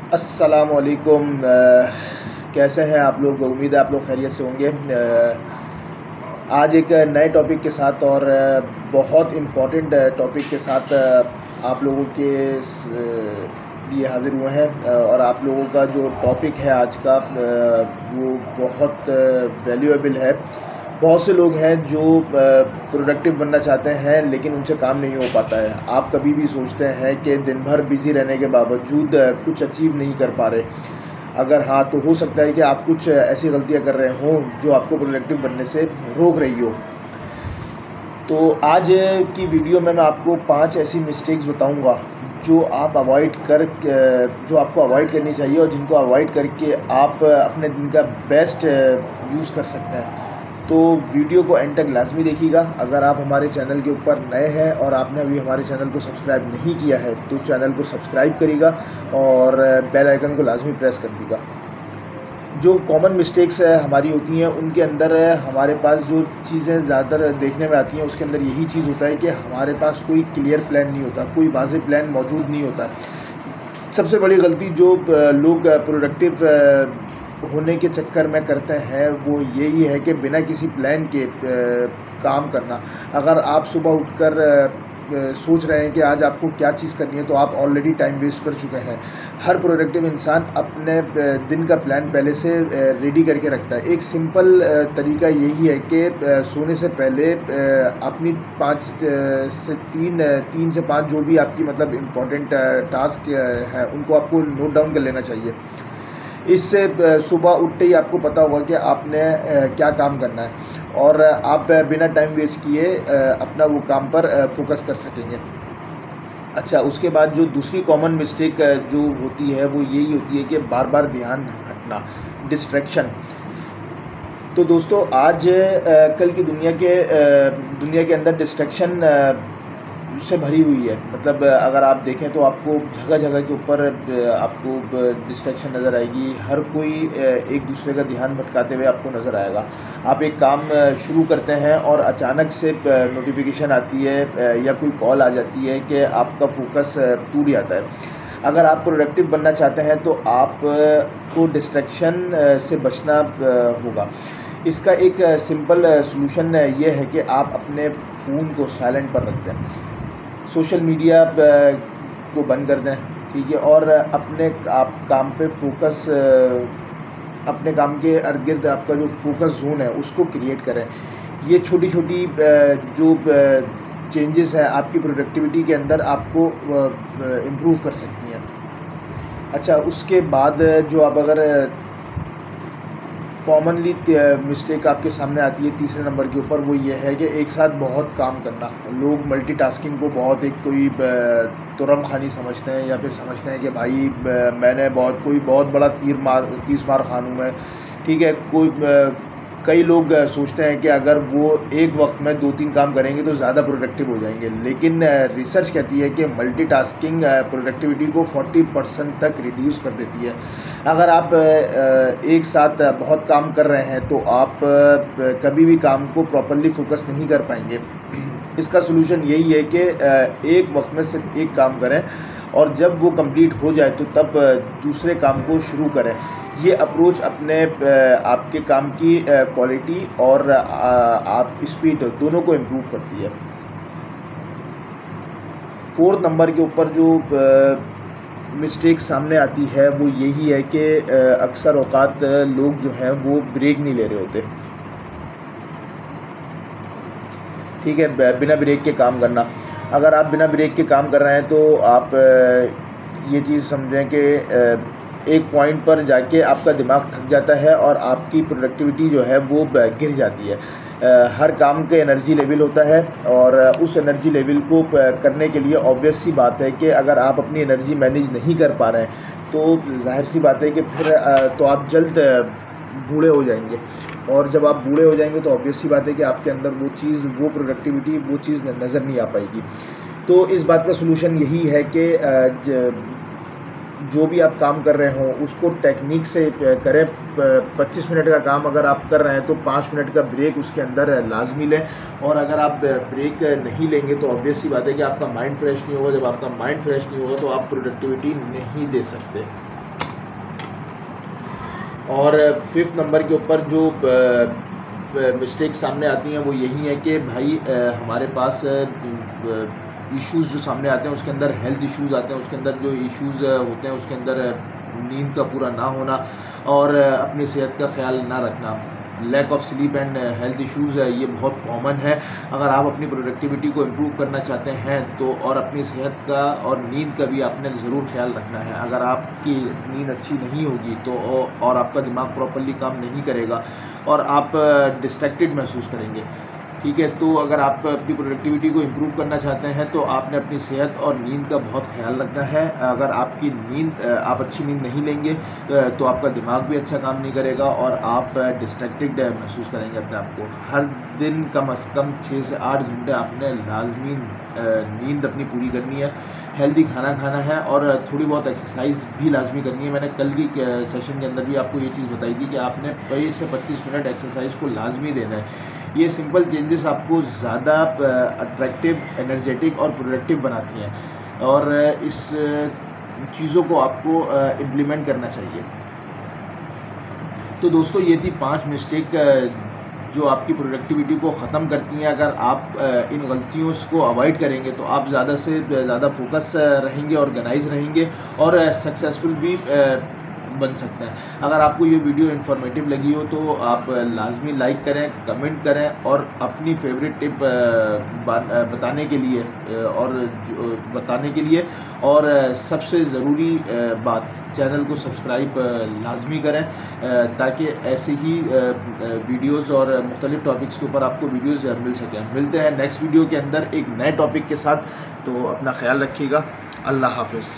अस्सलामुअलैकुम। कैसे हैं आप लोग? उम्मीद है आप लोग खैरियत से होंगे। आज एक नए टॉपिक के साथ और बहुत इम्पॉर्टेंट टॉपिक के साथ आप लोगों के लिए हाज़िर हुए हैं। और आप लोगों का जो टॉपिक है आज का वो बहुत वैल्यूएबल है। बहुत से लोग हैं जो प्रोडक्टिव बनना चाहते हैं लेकिन उनसे काम नहीं हो पाता है। आप कभी भी सोचते हैं कि दिन भर बिज़ी रहने के बावजूद कुछ अचीव नहीं कर पा रहे। अगर हाँ, तो हो सकता है कि आप कुछ ऐसी गलतियां कर रहे हों जो आपको प्रोडक्टिव बनने से रोक रही हो। तो आज की वीडियो में मैं आपको 5 ऐसी मिस्टेक्स बताऊंगा जो आपको अवॉइड करनी चाहिए और जिनको अवॉइड करके आप अपने दिन का बेस्ट यूज़ कर सकते हैं। तो वीडियो को एंड तक लाजमी देखिएगा। अगर आप हमारे चैनल के ऊपर नए हैं और आपने अभी हमारे चैनल को सब्सक्राइब नहीं किया है तो चैनल को सब्सक्राइब करिएगा और बेल आइकन को लाजमी प्रेस कर दीजिएगा। जो कॉमन मिस्टेक्स हमारी होती हैं उनके अंदर हमारे पास जो चीज़ें ज़्यादातर देखने में आती हैं उसके अंदर यही चीज़ होता है कि हमारे पास कोई क्लियर प्लान नहीं होता, कोई वाज़ेह प्लान मौजूद नहीं होता। सबसे बड़ी गलती जो लोग प्रोडक्टिव होने के चक्कर में करते हैं वो यही है कि बिना किसी प्लान के काम करना। अगर आप सुबह उठकर सोच रहे हैं कि आज आपको क्या चीज़ करनी है तो आप ऑलरेडी टाइम वेस्ट कर चुके हैं। हर प्रोडक्टिव इंसान अपने दिन का प्लान पहले से रेडी करके रखता है। एक सिंपल तरीका यही है कि सोने से पहले अपनी 3 से 5 जो भी आपकी मतलब इम्पोर्टेंट टास्क है उनको आपको नोट डाउन कर लेना चाहिए। इससे सुबह उठते ही आपको पता होगा कि आपने क्या काम करना है और आप बिना टाइम वेस्ट किए अपना वो काम पर फोकस कर सकेंगे। अच्छा, उसके बाद जो दूसरी कॉमन मिस्टेक जो होती है वो यही होती है कि बार बार ध्यान हटना, डिस्ट्रैक्शन। तो दोस्तों, आज कल की दुनिया के अंदर डिस्ट्रैक्शन से भरी हुई है। मतलब अगर आप देखें तो आपको जगह जगह के ऊपर आपको डिस्ट्रैक्शन नज़र आएगी। हर कोई एक दूसरे का ध्यान भटकाते हुए आपको नज़र आएगा। आप एक काम शुरू करते हैं और अचानक से नोटिफिकेशन आती है या कोई कॉल आ जाती है कि आपका फोकस टूट जाता है। अगर आप प्रोडक्टिव बनना चाहते हैं तो आपको डिस्ट्रैक्शन से बचना होगा। इसका एक सिंपल सलूशन ये है कि आप अपने फ़ोन को साइलेंट पर रख दें, सोशल मीडिया को बंद कर दें, ठीक है, और अपने काम पे फोकस, अपने काम के इर्द गिर्द आपका जो फोकस जोन है उसको क्रिएट करें। ये छोटी छोटी जो चेंजेस है आपकी प्रोडक्टिविटी के अंदर आपको इम्प्रूव कर सकती हैं। अच्छा, उसके बाद जो आप अगर कॉमनली मिस्टेक आपके सामने आती है तीसरे नंबर के ऊपर, वो ये है कि एक साथ बहुत काम करना। लोग मल्टीटास्किंग को बहुत एक कोई तुरम खानी समझते हैं या फिर समझते हैं कि भाई मैंने कोई बहुत बड़ा तीस मार खान हूँ मैं, ठीक है। कई लोग सोचते हैं कि अगर वो एक वक्त में 2-3 काम करेंगे तो ज़्यादा प्रोडक्टिव हो जाएंगे, लेकिन रिसर्च कहती है कि मल्टीटास्किंग प्रोडक्टिविटी को 40% तक रिड्यूस कर देती है। अगर आप एक साथ बहुत काम कर रहे हैं तो आप कभी भी काम को प्रॉपर्ली फोकस नहीं कर पाएंगे। इसका सलूशन यही है कि एक वक्त में सिर्फ एक काम करें और जब वो कंप्लीट हो जाए तो तब दूसरे काम को शुरू करें। ये अप्रोच अपने आपके काम की क्वालिटी और आप स्पीड दोनों को इम्प्रूव करती है। 4th नंबर के ऊपर जो मिस्टेक सामने आती है वो यही है कि अक्सर औकात लोग जो हैं वो ब्रेक नहीं ले रहे होते, ठीक है। बिना ब्रेक के काम करना। अगर आप बिना ब्रेक के काम कर रहे हैं तो आप ये चीज़ समझें कि एक पॉइंट पर जाके आपका दिमाग थक जाता है और आपकी प्रोडक्टिविटी जो है वो गिर जाती है। हर काम का एनर्जी लेवल होता है और उस एनर्जी लेवल को करने के लिए ऑब्वियस सी बात है कि अगर आप अपनी एनर्जी मैनेज नहीं कर पा रहे हैं तो जाहिर सी बात है कि फिर तो आप जल्द बूढ़े हो जाएंगे। और जब आप बूढ़े हो जाएंगे तो ऑब्वियस सी बात है कि आपके अंदर वो प्रोडक्टिविटी वो चीज़ नज़र नहीं आ पाएगी। तो इस बात का सलूशन यही है कि जो भी आप काम कर रहे हो उसको टेक्निक से करें। 25 मिनट का काम अगर आप कर रहे हैं तो 5 मिनट का ब्रेक उसके अंदर लाजमी लें। और अगर आप ब्रेक नहीं लेंगे तो ऑब्वियस सी बात है कि आपका माइंड फ्रेश नहीं होगा। जब आपका माइंड फ्रेश नहीं होगा तो आप प्रोडक्टिविटी नहीं दे सकते। और 5th नंबर के ऊपर जो मिस्टेक सामने आती हैं वो यही है कि भाई हमारे पास इश्यूज़ जो सामने आते हैं उसके अंदर हेल्थ इश्यूज़ आते हैं, उसके अंदर जो इश्यूज़ होते हैं उसके अंदर नींद का पूरा ना होना और अपनी सेहत का ख्याल ना रखना, lack of sleep and health issues है, ये बहुत कॉमन है। अगर आप अपनी प्रोडक्टिविटी को इम्प्रूव करना चाहते हैं तो और अपनी सेहत का और नींद का भी आपने ज़रूर ख्याल रखना है। अगर आपकी नींद अच्छी नहीं होगी तो और आपका दिमाग प्रॉपर्ली काम नहीं करेगा और आप डिस्ट्रैक्टेड महसूस करेंगे, ठीक है। तो अगर आप अपनी प्रोडक्टिविटी को इम्प्रूव करना चाहते हैं तो आपने अपनी सेहत और नींद का बहुत ख्याल रखना है। अगर आपकी नींद आप अच्छी नींद नहीं लेंगे तो आपका दिमाग भी अच्छा काम नहीं करेगा और आप डिस्ट्रैक्टेड महसूस करेंगे अपने आप को। हर दिन कम से कम 6 से 8 घंटे आपने लाजमी नींद अपनी पूरी करनी है, हेल्दी खाना खाना है और थोड़ी बहुत एक्सरसाइज भी लाजमी करनी है। मैंने कल की सेशन के अंदर भी आपको ये चीज़ बताई थी कि आपने 20 से 25 मिनट एक्सरसाइज को लाजमी देना है। ये सिंपल चेंजेस आपको ज़्यादा अट्रैक्टिव, एनर्जेटिक और प्रोडक्टिव बनाती हैं और इस चीज़ों को आपको इम्प्लीमेंट करना चाहिए। तो दोस्तों ये थी 5 मिस्टेक जो आपकी प्रोडक्टिविटी को ख़त्म करती हैं। अगर आप इन गलतियों को अवॉइड करेंगे तो आप ज़्यादा से ज़्यादा फोकस रहेंगे, ऑर्गेनाइज रहेंगे और सक्सेसफुल भी बन सकते हैं। अगर आपको ये वीडियो इन्फॉर्मेटिव लगी हो तो आप लाजमी लाइक करें, कमेंट करें और अपनी फेवरेट टिप बताने के लिए और सबसे ज़रूरी बात, चैनल को सब्सक्राइब लाजमी करें ताकि ऐसे ही वीडियोस और मुख्तलिफ टॉपिक्स के ऊपर आपको वीडियोस मिल सकें। मिलते हैं नेक्स्ट वीडियो के अंदर एक नए टॉपिक के साथ, तो अपना ख्याल रखिएगा। अल्लाह हाफ़िज़।